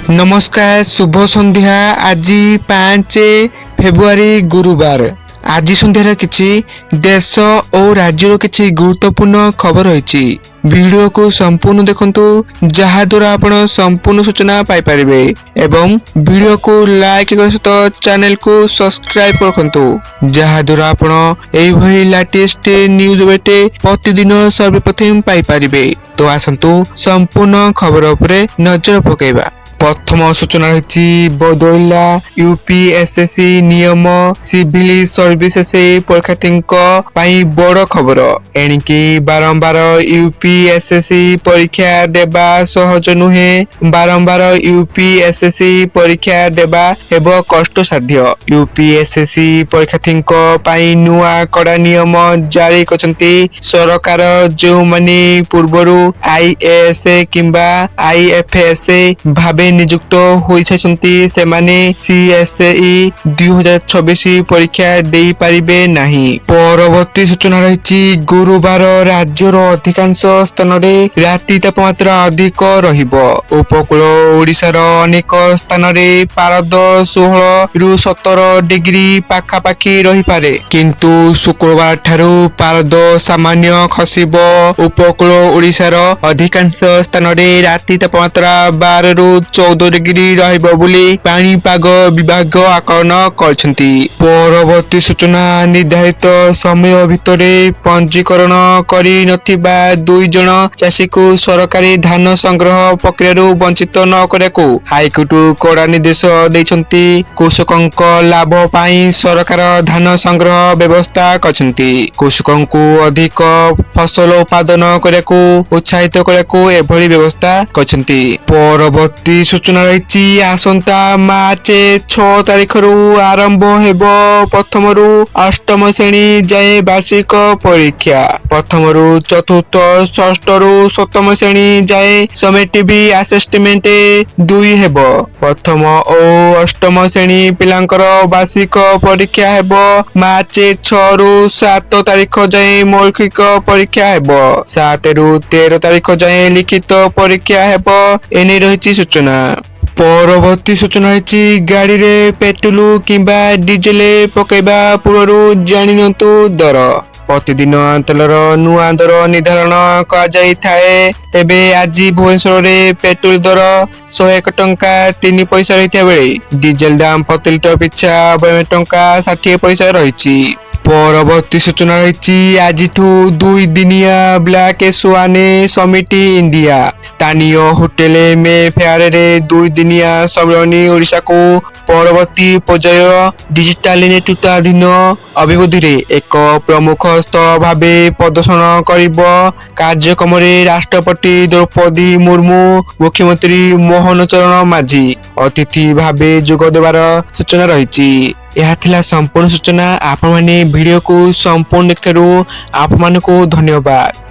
नमस्कार शुभ संध्या। आज 5 फेब्रुआरी गुरुवार। आज संध्यार किछि देश और राज्यर किछि गुरुत्वपूर्ण खबर होइछि। वीडियो को संपूर्ण देखंतु जहा द्वारा आपण संपूर्ण सूचना पाई परिबे एवं वीडियो को लाइक कर सहित चैनल को सब्सक्राइब करखंतु जहा द्वारा आपण एई भई लेटेस्ट न्यूज बेटे प्रतिदिन सर्वप्रथम पाई परिबे। तो आसंतु संपूर्ण खबर उपरे नजर पकेबा। प्रथम सूचना रही बदलला यूपीएसएससी नियम सिविल सर्विसेस परीक्षार्थी बड़ खबर। एणिकी बारंबार यूपीएसएससी परीक्षा देवा सहज नुहे। बारंबार यूपीएसएससी परीक्षा देवा हेब कष्टसाध्य। यूपीएसएससी परीक्षार्थी नुआ कड़ा नियम जारी करछंती सरकार। जो माने पूर्वरु आईएएस किंबा आईएफएस भावे नियुक्त होइछन्ती सेमाने सीएसई 2026 परीक्षा देई पारिबे नाही। परवर्ती सूचना रही गुरुवार राज्यर अधिकांश स्थान रे राति तापमात्रा अधिक रहिबो। उपकूल ओडिशार अनेक स्थान रे पारद 16 रु 17 डिग्री पाखापाखी रही पारे, किंतु शुक्रवार ठारू पारद सामान्य खसिबो। उपकूल ओडिशार अधिकांश स्थान रे राति तापमात्रा 12 रु 14 डिग्री रहिबो बोली पाणीपाग विभाग आकलन करछंती। परवर्ती सूचना निर्धारित समय भितरे पंजीकरण करी नथिबा 2 जण चाषी को सरकारी धान संग्रह प्रक्रिया वंचित न करको हाईकोर्ट कड़ा निर्देश दैछंती। कृषकक लाभ पाई सरकार धान संग्रह व्यवस्था करछंती। कृषकक अधिक फसल उत्पादन करको उत्साहित करको एभली व्यवस्था करछंती। परवर्ती सूचना रही आसंता मार्च 6 तारिख रु आरंभ हेबो प्रथम रु अष्टम श्रेणी जाए वार्षिक परीक्षा। प्रथम रु चतुर्थ षष्ठ रु सप्तम श्रेणी जाए समेटिव असेसमेंट 2 हेबो। प्रथम और अष्टम श्रेणी पिलांकर वार्षिक परीक्षा हेबो मार्च 6 रु 7 तारिख जाए मौखिक परीक्षा हेबो। 7 रु 13 तारिख जाए लिखित परीक्षा हेबो। एने रही सूचना। परवर्ती सूचना रही गाड़ी रे पेट्रोल किंबा डीजेल पकेबा पूर्व जानिनतु दर। प्रतिदिन तेलर नुआ दर निर्धारण कर तेबे आज भुवनेश्वर रे पेट्रोल दर 101 टंका 3 पैसा रही बेले डीजेल दाम प्रति लिटर पिछा 92 टंका 60 पैसा रही। परवर्ती सूचना रही आज 2 दिनिया ब्लैक स्वाने समिट इंडिया। स्थानीय होटेल में फेयर रे 2 दिनिया सम्मेलन ओडिशा को परवर्ती पर्याय डिजिटल नेतृत्वाधीन अभिवृद्धि रे एक प्रमुख स्थल भावे प्रदर्शन करिबो। कार्यक्रम रे राष्ट्रपति द्रौपदी मुर्मू, मुख्यमंत्री मोहन चरण माझी अतिथि भावे जोग देवार सूचना रही। यह थिला संपूर्ण सूचना। आपण माने वीडियो को संपूर्ण देखथारु आपण मानको धन्यवाद।